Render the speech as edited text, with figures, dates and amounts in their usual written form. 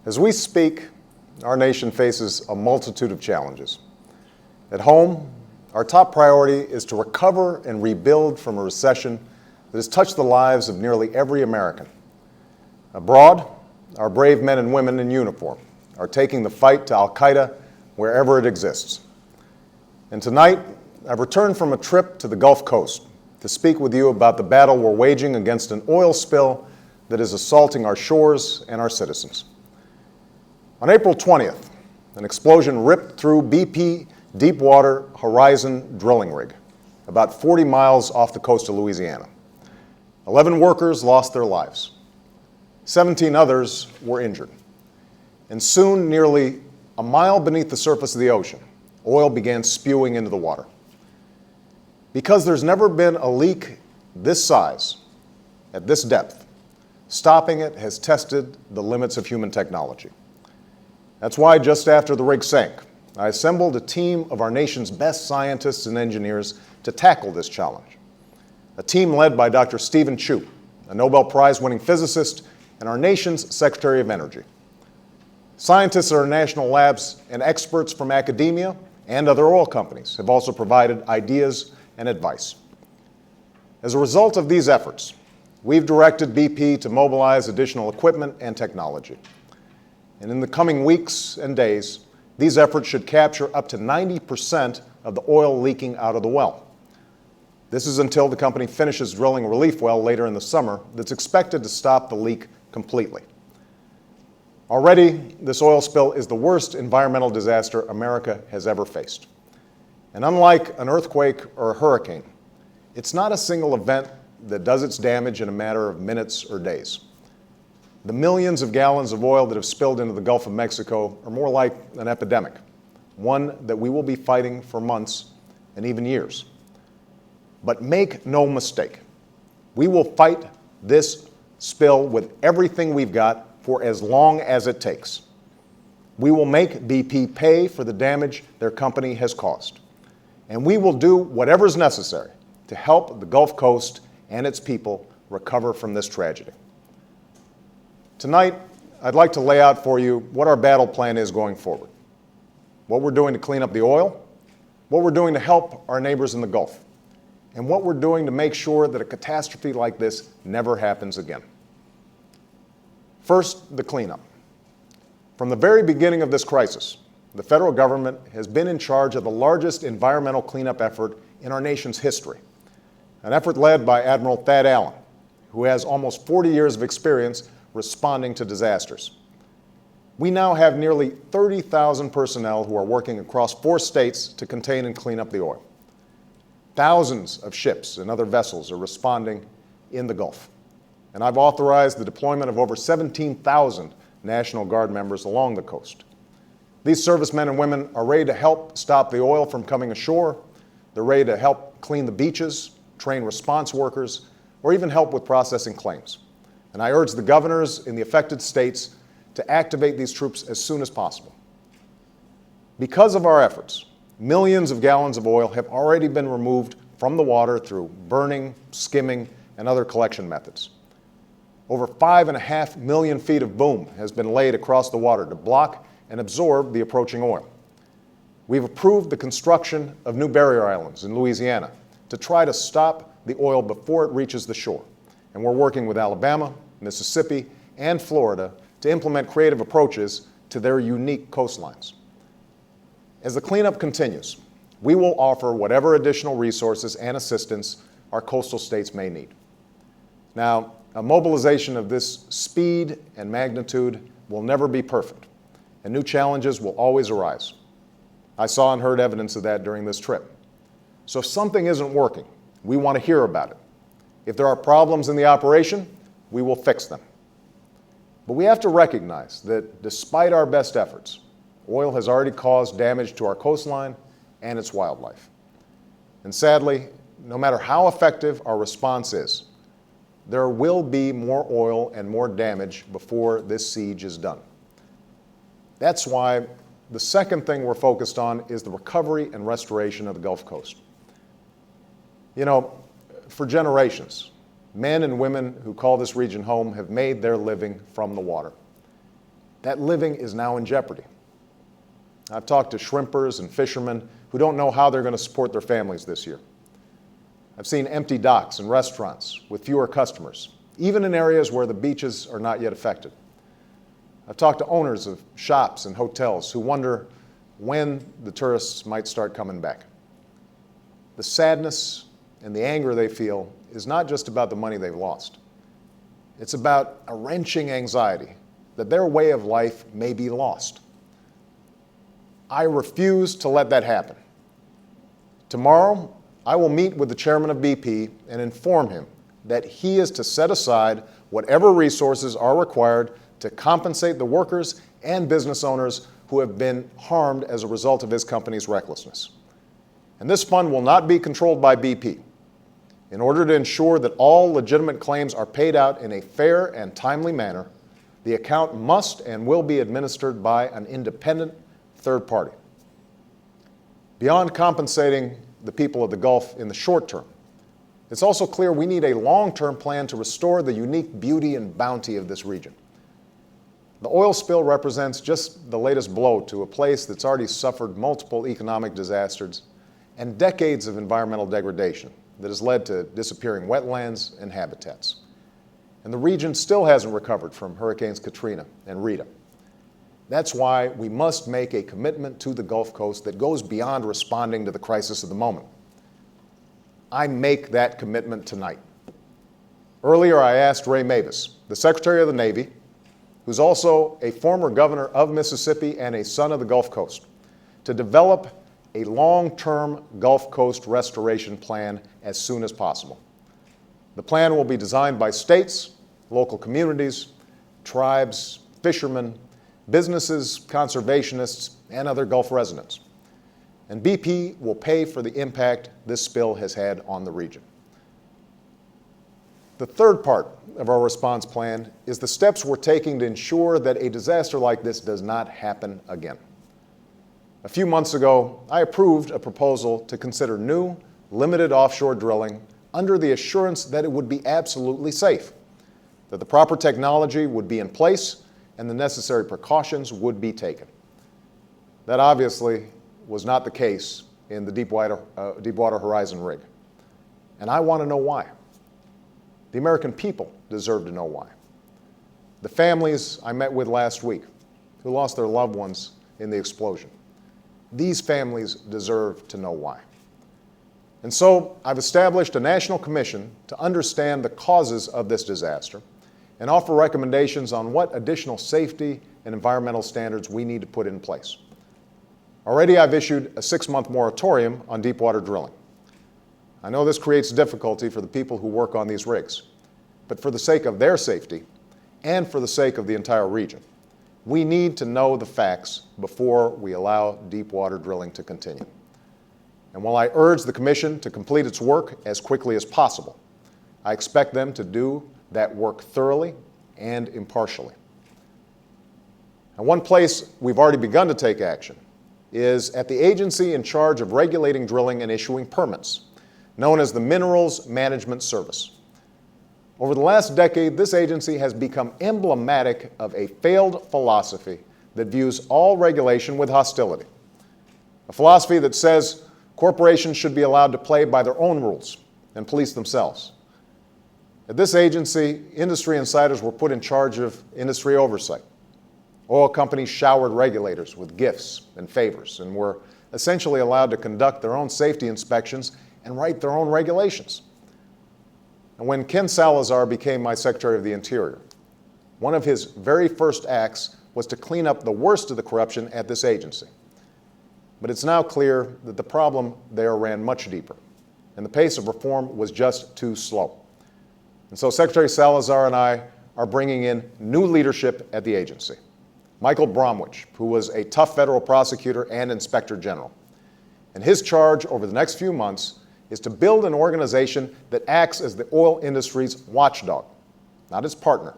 As we speak, our nation faces a multitude of challenges. At home, our top priority is to recover and rebuild from a recession that has touched the lives of nearly every American. Abroad, our brave men and women in uniform are taking the fight to Al-Qaeda wherever it exists. And tonight, I've returned from a trip to the Gulf Coast to speak with you about the battle we're waging against an oil spill that is assaulting our shores and our citizens. On April 20th, an explosion ripped through BP Deepwater Horizon drilling rig, about 40 miles off the coast of Louisiana. 11 workers lost their lives. 17 others were injured. And soon, nearly a mile beneath the surface of the ocean, oil began spewing into the water. Because there's never been a leak this size, at this depth, stopping it has tested the limits of human technology. That's why just after the rig sank, I assembled a team of our nation's best scientists and engineers to tackle this challenge. A team led by Dr. Stephen Chu, a Nobel Prize-winning physicist and our nation's Secretary of Energy. Scientists at our national labs and experts from academia and other oil companies have also provided ideas and advice. As a result of these efforts, we've directed BP to mobilize additional equipment and technology. And in the coming weeks and days, these efforts should capture up to 90% of the oil leaking out of the well. This is until the company finishes drilling a relief well later in the summer that's expected to stop the leak completely. Already, this oil spill is the worst environmental disaster America has ever faced. And unlike an earthquake or a hurricane, it's not a single event that does its damage in a matter of minutes or days. The millions of gallons of oil that have spilled into the Gulf of Mexico are more like an epidemic, one that we will be fighting for months and even years. But make no mistake, we will fight this spill with everything we've got for as long as it takes. We will make BP pay for the damage their company has caused. And we will do whatever's necessary to help the Gulf Coast and its people recover from this tragedy. Tonight, I'd like to lay out for you what our battle plan is going forward, what we're doing to clean up the oil, what we're doing to help our neighbors in the Gulf, and what we're doing to make sure that a catastrophe like this never happens again. First, the cleanup. From the very beginning of this crisis, the federal government has been in charge of the largest environmental cleanup effort in our nation's history, an effort led by Admiral Thad Allen, who has almost 40 years of experience responding to disasters. We now have nearly 30,000 personnel who are working across 4 states to contain and clean up the oil. Thousands of ships and other vessels are responding in the Gulf. And I've authorized the deployment of over 17,000 National Guard members along the coast. These servicemen and women are ready to help stop the oil from coming ashore. They're ready to help clean the beaches, train response workers, or even help with processing claims. And I urge the governors in the affected states to activate these troops as soon as possible. Because of our efforts, millions of gallons of oil have already been removed from the water through burning, skimming, and other collection methods. Over 5.5 million feet of boom has been laid across the water to block and absorb the approaching oil. We've approved the construction of new barrier islands in Louisiana to try to stop the oil before it reaches the shore. And we're working with Alabama, Mississippi, and Florida to implement creative approaches to their unique coastlines. As the cleanup continues, we will offer whatever additional resources and assistance our coastal states may need. Now, a mobilization of this speed and magnitude will never be perfect, and new challenges will always arise. I saw and heard evidence of that during this trip. So if something isn't working, we want to hear about it. If there are problems in the operation, we will fix them. But we have to recognize that despite our best efforts, oil has already caused damage to our coastline and its wildlife. And sadly, no matter how effective our response is, there will be more oil and more damage before this siege is done. That's why the second thing we're focused on is the recovery and restoration of the Gulf Coast. You know, for generations, men and women who call this region home have made their living from the water. that living is now in jeopardy. I've talked to shrimpers and fishermen who don't know how they're going to support their families this year. I've seen empty docks and restaurants with fewer customers, even in areas where the beaches are not yet affected. I've talked to owners of shops and hotels who wonder when the tourists might start coming back. The sadness and the anger they feel is not just about the money they've lost. It's about a wrenching anxiety that their way of life may be lost. I refuse to let that happen. Tomorrow, I will meet with the chairman of BP and inform him that he is to set aside whatever resources are required to compensate the workers and business owners who have been harmed as a result of his company's recklessness. And this fund will not be controlled by BP. In order to ensure that all legitimate claims are paid out in a fair and timely manner, the account must and will be administered by an independent third party. Beyond compensating the people of the Gulf in the short term, it's also clear we need a long-term plan to restore the unique beauty and bounty of this region. The oil spill represents just the latest blow to a place that's already suffered multiple economic disasters and decades of environmental degradation that has led to disappearing wetlands and habitats. And the region still hasn't recovered from Hurricanes Katrina and Rita. That's why we must make a commitment to the Gulf Coast that goes beyond responding to the crisis of the moment. I make that commitment tonight. Earlier, I asked Ray Mavis, the Secretary of the Navy, who's also a former governor of Mississippi and a son of the Gulf Coast, to develop a long-term Gulf Coast restoration plan as soon as possible. The plan will be designed by states, local communities, tribes, fishermen, businesses, conservationists, and other Gulf residents. And BP will pay for the impact this spill has had on the region. The third part of our response plan is the steps we're taking to ensure that a disaster like this does not happen again. A few months ago, I approved a proposal to consider new, limited offshore drilling under the assurance that it would be absolutely safe, that the proper technology would be in place, and the necessary precautions would be taken. That obviously was not the case in the Deepwater Horizon rig. And I want to know why. The American people deserve to know why. The families I met with last week who lost their loved ones in the explosion, these families deserve to know why. And so I've established a national commission to understand the causes of this disaster and offer recommendations on what additional safety and environmental standards we need to put in place. Already I've issued a 6-month moratorium on deepwater drilling. I know this creates difficulty for the people who work on these rigs, but for the sake of their safety and for the sake of the entire region, we need to know the facts before we allow deepwater drilling to continue. And while I urge the Commission to complete its work as quickly as possible, I expect them to do that work thoroughly and impartially. And one place we've already begun to take action is at the agency in charge of regulating drilling and issuing permits, known as the Minerals Management Service. Over the last decade, this agency has become emblematic of a failed philosophy that views all regulation with hostility. A philosophy that says corporations should be allowed to play by their own rules and police themselves. At this agency, industry insiders were put in charge of industry oversight. Oil companies showered regulators with gifts and favors and were essentially allowed to conduct their own safety inspections and write their own regulations. And when Ken Salazar became my Secretary of the Interior, one of his very first acts was to clean up the worst of the corruption at this agency. But it's now clear that the problem there ran much deeper, and the pace of reform was just too slow. And so Secretary Salazar and I are bringing in new leadership at the agency. Michael Bromwich, who was a tough federal prosecutor and inspector general. And his charge over the next few months is to build an organization that acts as the oil industry's watchdog, not its partner,